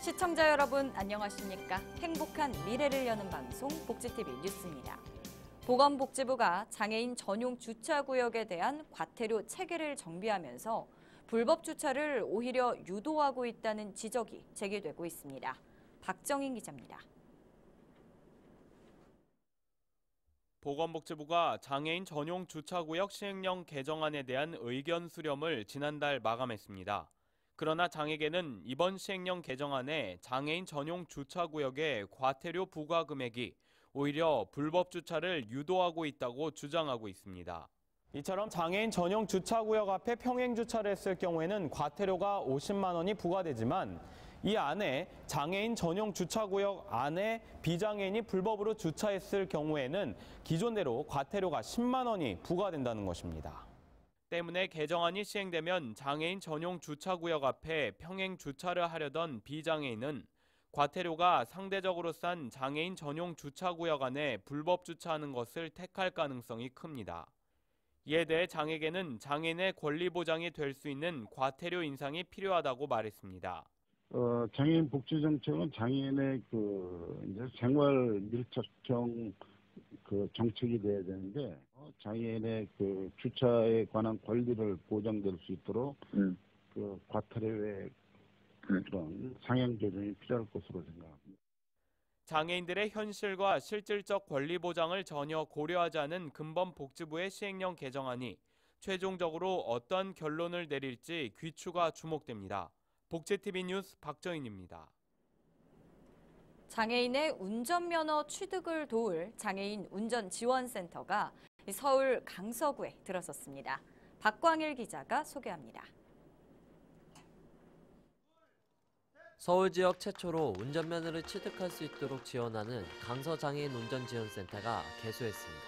시청자 여러분 안녕하십니까? 행복한 미래를 여는 방송 복지TV 뉴스입니다. 보건복지부가 장애인 전용 주차구역에 대한 과태료 체계를 정비하면서 불법 주차를 오히려 유도하고 있다는 지적이 제기되고 있습니다. 박정인 기자입니다. 보건복지부가 장애인 전용 주차구역 시행령 개정안에 대한 의견 수렴을 지난달 마감했습니다. 그러나 장에게는 이번 시행령 개정안에 장애인 전용 주차구역의 과태료 부과 금액이 오히려 불법 주차를 유도하고 있다고 주장하고 있습니다. 이처럼 장애인 전용 주차구역 앞에 평행 주차를 했을 경우에는 과태료가 50만 원이 부과되지만 이 안에 장애인 전용 주차구역 안에 비장애인이 불법으로 주차했을 경우에는 기존대로 과태료가 10만 원이 부과된다는 것입니다. 때문에 개정안이 시행되면 장애인 전용 주차구역 앞에 평행 주차를 하려던 비장애인은 과태료가 상대적으로 싼 장애인 전용 주차구역 안에 불법 주차하는 것을 택할 가능성이 큽니다. 이에 대해 장에게는 장애인의 권리 보장이 될 수 있는 과태료 인상이 필요하다고 말했습니다. 장애인 복지 정책은 장애인의 이제 생활 밀착형 정책이 돼야 되는데 장애인의 주차에 관한 권리를 보장될 수 있도록 과태료의 그런 상향 조정이 필요할 것으로 생각합니다. 장애인들의 현실과 실질적 권리 보장을 전혀 고려하지 않은 근본복지부의 시행령 개정안이 최종적으로 어떤 결론을 내릴지 귀추가 주목됩니다. 복지TV 뉴스 박정인입니다. 장애인의 운전면허 취득을 도울 장애인 운전지원센터가 서울 강서구에 들어섰습니다. 박광일 기자가 소개합니다. 서울 지역 최초로 운전면허를 취득할 수 있도록 지원하는 강서장애인 운전지원센터가 개소했습니다.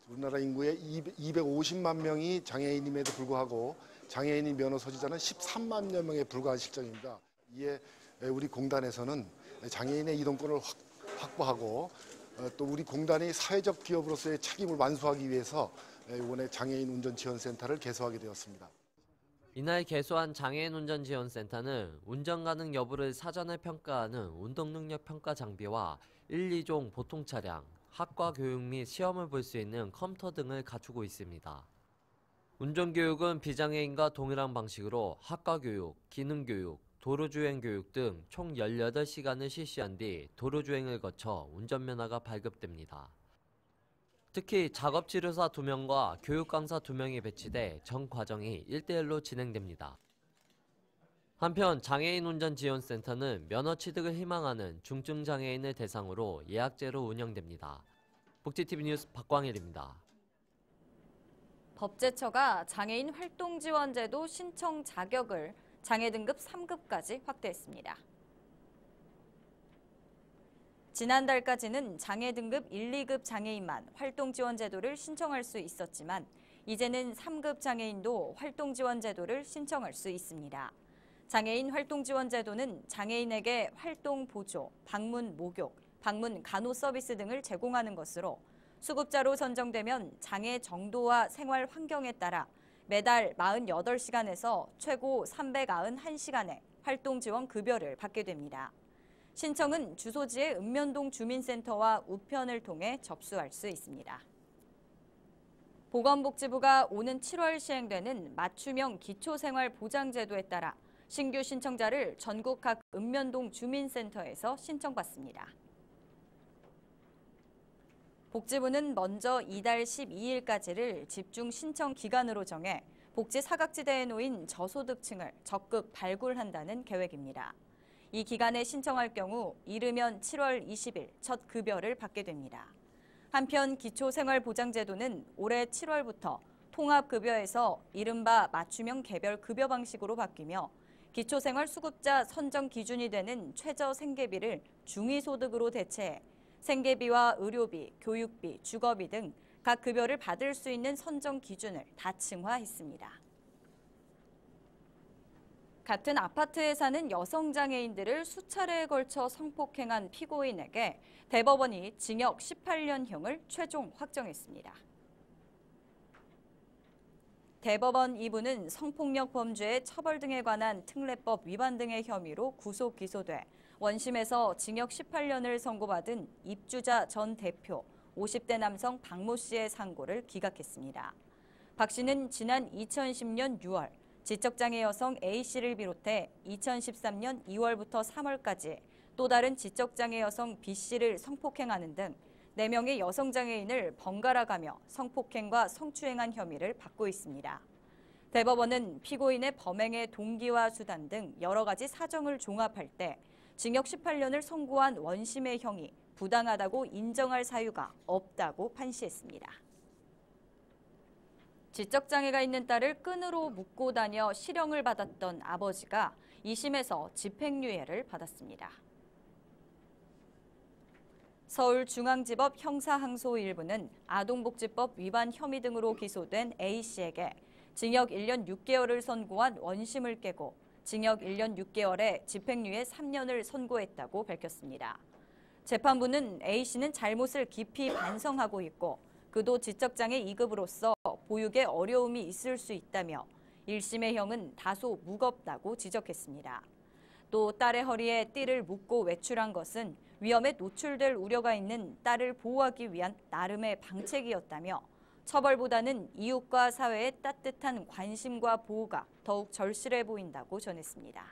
우리나라 인구의 250만 명이 장애인임에도 불구하고 장애인이 면허 소지자는 13만여 명에 불과한 실정입니다. 이에 우리 공단에서는 장애인의 이동권을 확보하고 또 우리 공단이 사회적 기업으로서의 책임을 완수하기 위해서 이번에 장애인 운전지원센터를 개소하게 되었습니다. 이날 개소한 장애인 운전지원센터는 운전 가능 여부를 사전에 평가하는 운동능력 평가 장비와 1, 2종 보통 차량, 학과 교육 및 시험을 볼 수 있는 컴퓨터 등을 갖추고 있습니다. 운전교육은 비장애인과 동일한 방식으로 학과 교육, 기능 교육, 도로주행 교육 등 총 18시간을 실시한 뒤 도로주행을 거쳐 운전면허가 발급됩니다. 특히 작업치료사 2명과 교육강사 2명이 배치돼 전 과정이 1대1로 진행됩니다. 한편 장애인 운전지원센터는 면허 취득을 희망하는 중증장애인을 대상으로 예약제로 운영됩니다. 복지TV 뉴스 박광일입니다. 법제처가 장애인 활동지원제도 신청 자격을 장애 등급 3급까지 확대했습니다. 지난달까지는 장애 등급 1, 2급 장애인만 활동지원제도를 신청할 수 있었지만 이제는 3급 장애인도 활동지원제도를 신청할 수 있습니다. 장애인 활동지원제도는 장애인에게 활동보조, 방문 목욕, 방문 간호 서비스 등을 제공하는 것으로 수급자로 선정되면 장애 정도와 생활 환경에 따라 매달 48시간에서 최고 391시간의 활동지원 급여를 받게 됩니다. 신청은 주소지의 읍면동 주민센터와 우편을 통해 접수할 수 있습니다. 보건복지부가 오는 7월 시행되는 맞춤형 기초생활보장제도에 따라 신규 신청자를 전국 각 읍면동 주민센터에서 신청받습니다. 복지부는 먼저 이달 12일까지를 집중 신청 기간으로 정해 복지 사각지대에 놓인 저소득층을 적극 발굴한다는 계획입니다. 이 기간에 신청할 경우 이르면 7월 20일 첫 급여를 받게 됩니다. 한편 기초생활보장제도는 올해 7월부터 통합급여에서 이른바 맞춤형 개별 급여 방식으로 바뀌며 기초생활수급자 선정 기준이 되는 최저생계비를 중위소득으로 대체해 생계비와 의료비, 교육비, 주거비 등 각 급여를 받을 수 있는 선정 기준을 다층화했습니다. 같은 아파트에 사는 여성 장애인들을 수차례에 걸쳐 성폭행한 피고인에게 대법원이 징역 18년형을 최종 확정했습니다. 대법원 2부는 성폭력 범죄의 처벌 등에 관한 특례법 위반 등의 혐의로 구속 기소돼 원심에서 징역 18년을 선고받은 입주자 전 대표 50대 남성 박모 씨의 상고를 기각했습니다. 박 씨는 지난 2010년 6월 지적장애 여성 A 씨를 비롯해 2013년 2월부터 3월까지 또 다른 지적장애 여성 B 씨를 성폭행하는 등 4명의 여성장애인을 번갈아 가며 성폭행과 성추행한 혐의를 받고 있습니다. 대법원은 피고인의 범행의 동기와 수단 등 여러 가지 사정을 종합할 때 징역 18년을 선고한 원심의 형이 부당하다고 인정할 사유가 없다고 판시했습니다. 지적장애가 있는 딸을 끈으로 묶고 다녀 실형을 받았던 아버지가 2심에서 집행유예를 받았습니다. 서울중앙지법 형사항소 1부는 아동복지법 위반 혐의 등으로 기소된 A씨에게 징역 1년 6개월을 선고한 원심을 깨고 징역 1년 6개월에 집행유예 3년을 선고했다고 밝혔습니다. 재판부는 A씨는 잘못을 깊이 반성하고 있고 그도 지적장애 2급으로서 보육에 어려움이 있을 수 있다며 1심의 형은 다소 무겁다고 지적했습니다. 또 딸의 허리에 띠를 묶고 외출한 것은 위험에 노출될 우려가 있는 딸을 보호하기 위한 나름의 방책이었다며 처벌보다는 이웃과 사회의 따뜻한 관심과 보호가 더욱 절실해 보인다고 전했습니다.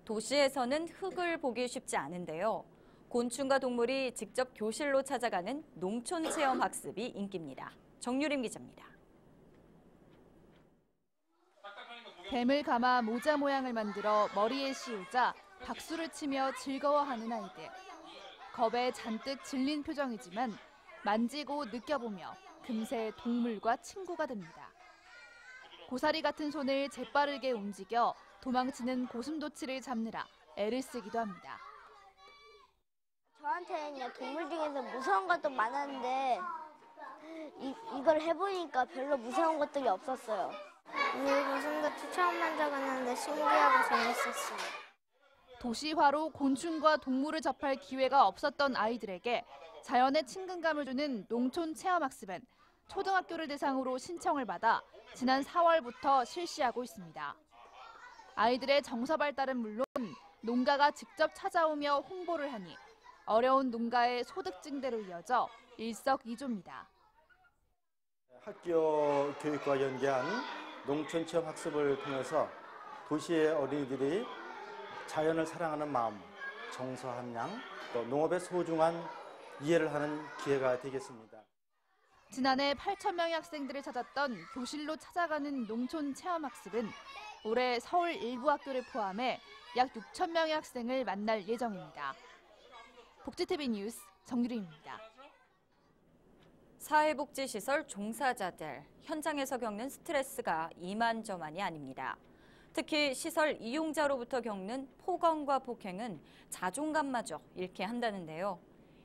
도시에서는 흙을 보기 쉽지 않은데요. 곤충과 동물이 직접 교실로 찾아가는 농촌 체험 학습이 인기입니다. 정유림 기자입니다. 뱀을 감아 모자 모양을 만들어 머리에 씌우자 박수를 치며 즐거워하는 아이들. 겁에 잔뜩 질린 표정이지만 만지고 느껴보며 금세 동물과 친구가 됩니다. 고사리 같은 손을 재빠르게 움직여 도망치는 고슴도치를 잡느라 애를 쓰기도 합니다. 저한테는 동물 중에서 무서운 것도 많았는데 이걸 해보니까 별로 무서운 것들이 없었어요. 오늘 고슴도치 처음 만져봤는데 신기하고 재밌었어요. 도시화로 곤충과 동물을 접할 기회가 없었던 아이들에게 자연의 친근감을 주는 농촌 체험학습은 초등학교를 대상으로 신청을 받아 지난 4월부터 실시하고 있습니다. 아이들의 정서 발달은 물론 농가가 직접 찾아오며 홍보를 하니 어려운 농가의 소득 증대로 이어져 일석이조입니다. 학교 교육과 연계한 농촌 체험 학습을 통해서 도시의 어린이들이 자연을 사랑하는 마음, 정서 함량, 또 농업의 소중한 이해를 하는 기회가 되겠습니다. 지난해 8,000명의 학생들을 찾았던 교실로 찾아가는 농촌 체험 학습은 올해 서울 일부 학교를 포함해 약 6,000명의 학생을 만날 예정입니다. 복지TV 뉴스 정유림입니다. 사회복지시설 종사자들, 현장에서 겪는 스트레스가 이만저만이 아닙니다. 특히 시설 이용자로부터 겪는 폭언과 폭행은 자존감마저 잃게 한다는데요.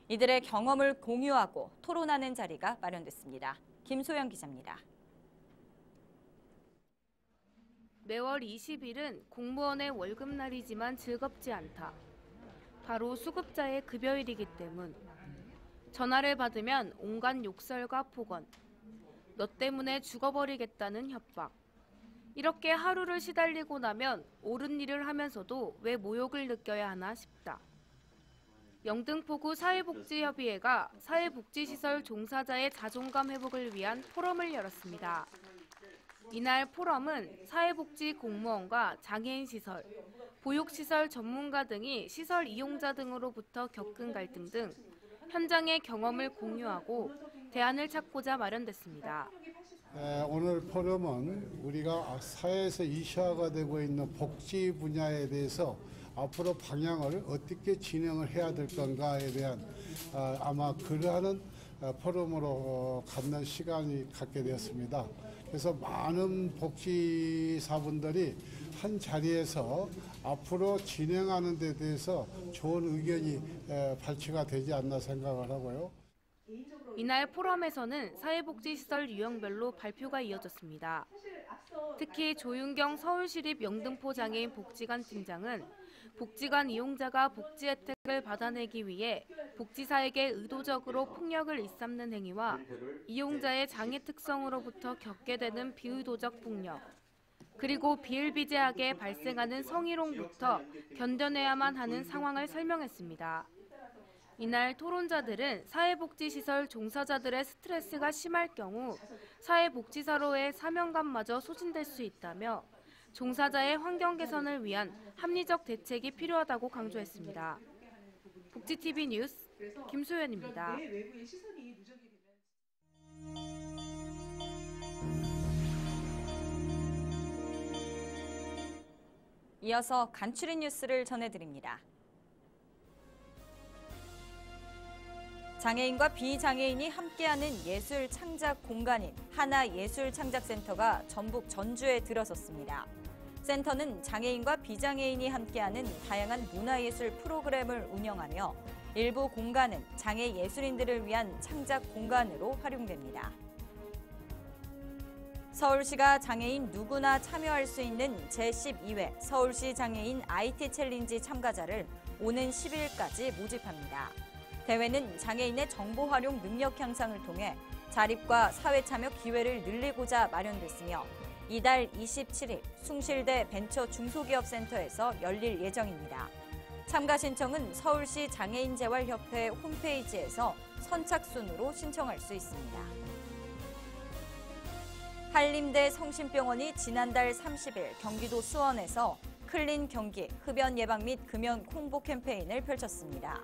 이들의 경험을 공유하고 토론하는 자리가 마련됐습니다. 김소영 기자입니다. 매월 20일은 공무원의 월급날이지만 즐겁지 않다. 바로 수급자의 급여일이기 때문. 전화를 받으면 온갖 욕설과 폭언. 너 때문에 죽어버리겠다는 협박. 이렇게 하루를 시달리고 나면 옳은 일을 하면서도 왜 모욕을 느껴야 하나 싶다. 영등포구 사회복지협의회가 사회복지시설 종사자의 자존감 회복을 위한 포럼을 열었습니다. 이날 포럼은 사회복지 공무원과 장애인시설, 보육시설 전문가 등이 시설 이용자 등으로부터 겪은 갈등 등 현장의 경험을 공유하고 대안을 찾고자 마련됐습니다. 오늘 포럼은 우리가 사회에서 이슈화가 되고 있는 복지 분야에 대해서 앞으로 방향을 어떻게 진행을 해야 될 건가에 대한 아마 그러한 포럼으로 갖는 시간이 갖게 되었습니다. 그래서 많은 복지사분들이 한 자리에서 앞으로 진행하는 데 대해서 좋은 의견이 발치가 되지 않나 생각을 하고요. 이날 포럼에서는 사회복지시설 유형별로 발표가 이어졌습니다. 특히 조윤경 서울시립 영등포 장애인 복지관 팀장은 복지관 이용자가 복지 혜택을 받아내기 위해 복지사에게 의도적으로 폭력을 일삼는 행위와 이용자의 장애 특성으로부터 겪게 되는 비의도적 폭력, 그리고 비일비재하게 발생하는 성희롱부터 견뎌내야만 하는 상황을 설명했습니다. 이날 토론자들은 사회복지시설 종사자들의 스트레스가 심할 경우 사회복지사로의 사명감마저 소진될 수 있다며 종사자의 환경 개선을 위한 합리적 대책이 필요하다고 강조했습니다. 복지TV 뉴스 김소연입니다. 이어서 간추린 뉴스를 전해드립니다. 장애인과 비장애인이 함께하는 예술 창작 공간인 하나예술창작센터가 전북 전주에 들어섰습니다. 센터는 장애인과 비장애인이 함께하는 다양한 문화예술 프로그램을 운영하며 일부 공간은 장애 예술인들을 위한 창작 공간으로 활용됩니다. 서울시가 장애인 누구나 참여할 수 있는 제12회 서울시 장애인 IT 챌린지 참가자를 오는 10일까지 모집합니다. 대회는 장애인의 정보 활용 능력 향상을 통해 자립과 사회 참여 기회를 늘리고자 마련됐으며 이달 27일 숭실대 벤처 중소기업센터에서 열릴 예정입니다. 참가 신청은 서울시 장애인재활협회 홈페이지에서 선착순으로 신청할 수 있습니다. 한림대 성심병원이 지난달 30일 경기도 수원에서 클린 경기, 흡연 예방 및 금연 홍보 캠페인을 펼쳤습니다.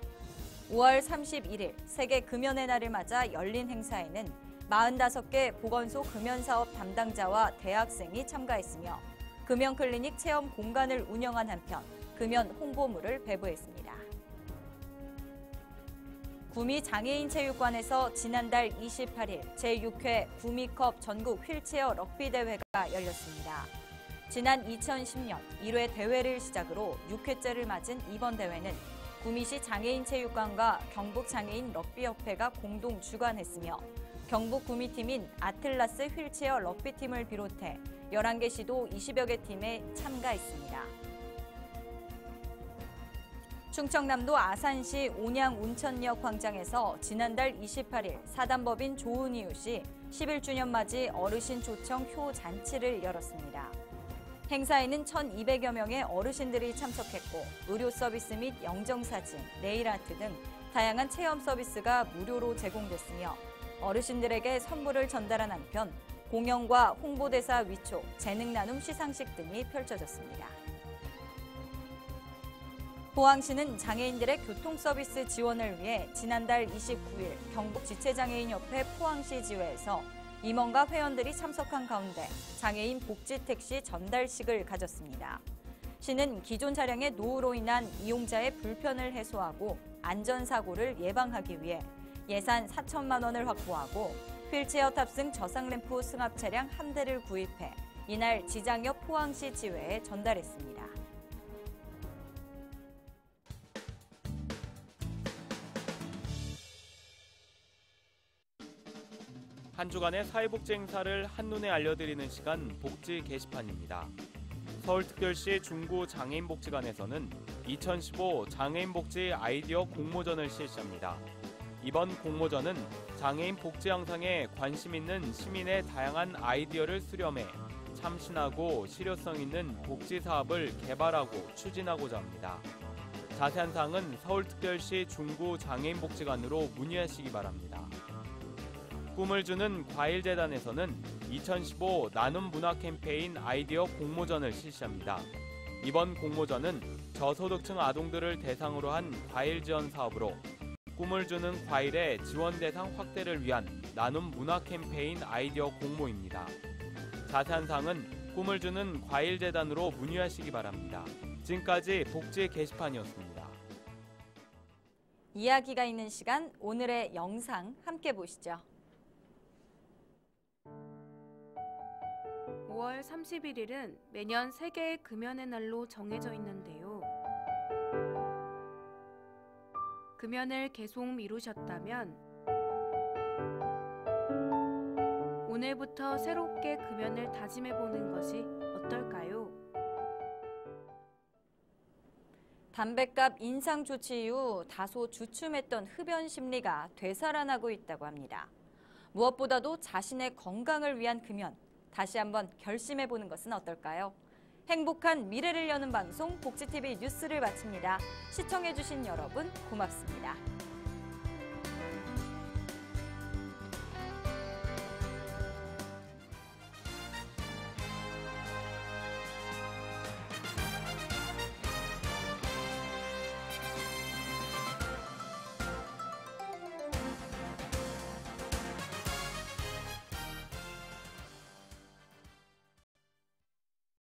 5월 31일 세계 금연의 날을 맞아 열린 행사에는 45개 보건소 금연사업 담당자와 대학생이 참가했으며 금연 클리닉 체험 공간을 운영한 한편 금연 홍보물을 배부했습니다. 구미 장애인체육관에서 지난달 28일 제6회 구미컵 전국 휠체어 럭비 대회가 열렸습니다. 지난 2010년 1회 대회를 시작으로 6회째를 맞은 이번 대회는 구미시 장애인체육관과 경북장애인 럭비협회가 공동 주관했으며 경북 구미팀인 아틀라스 휠체어 럭비팀을 비롯해 11개 시도 20여 개 팀에 참가했습니다. 충청남도 아산시 온양운천역 광장에서 지난달 28일 사단법인 조은이유 씨 11주년 맞이 어르신 초청 효 잔치를 열었습니다. 행사에는 1,200여 명의 어르신들이 참석했고 의료 서비스 및 영정사진, 네일아트 등 다양한 체험 서비스가 무료로 제공됐으며 어르신들에게 선물을 전달한 한편 공연과 홍보대사 위촉, 재능 나눔 시상식 등이 펼쳐졌습니다. 포항시는 장애인들의 교통서비스 지원을 위해 지난달 29일 경북지체장애인협회 포항시 지회에서 임원과 회원들이 참석한 가운데 장애인 복지택시 전달식을 가졌습니다. 시는 기존 차량의 노후로 인한 이용자의 불편을 해소하고 안전사고를 예방하기 위해 예산 4천만 원을 확보하고 휠체어 탑승 저상 램프 승합 차량 한 대를 구입해 이날 지장역 포항시 지회에 전달했습니다. 한 주간의 사회복지 행사를 한눈에 알려드리는 시간 복지 게시판입니다. 서울특별시 중구장애인복지관에서는 2015 장애인복지 아이디어 공모전을 실시합니다. 이번 공모전은 장애인 복지 향상에 관심 있는 시민의 다양한 아이디어를 수렴해 참신하고 실효성 있는 복지 사업을 개발하고 추진하고자 합니다. 자세한 사항은 서울특별시 중구장애인복지관으로 문의하시기 바랍니다. 꿈을 주는 과일재단에서는 2015 나눔 문화 캠페인 아이디어 공모전을 실시합니다. 이번 공모전은 저소득층 아동들을 대상으로 한 과일 지원 사업으로 꿈을 주는 과일의 지원 대상 확대를 위한 나눔 문화 캠페인 아이디어 공모입니다. 자세한 사항은 꿈을 주는 과일재단으로 문의하시기 바랍니다. 지금까지 복지 게시판이었습니다. 이야기가 있는 시간, 오늘의 영상 함께 보시죠. 5월 31일은 매년 세계의 금연의 날로 정해져 있는데요. 금연을 계속 미루셨다면 오늘 오늘부터 새롭게 금연을 다짐해보는 것이 어떨까요? 담뱃값 인상 조치 이후 다소 주춤했던 흡연 심리가 되살아나고 있다고 합니다. 무엇보다도 자신의 건강을 위한 금연, 다시 한번 결심해보는 것은 어떨까요? 행복한 미래를 여는 방송 복지TV 뉴스를 마칩니다. 시청해주신 여러분 고맙습니다.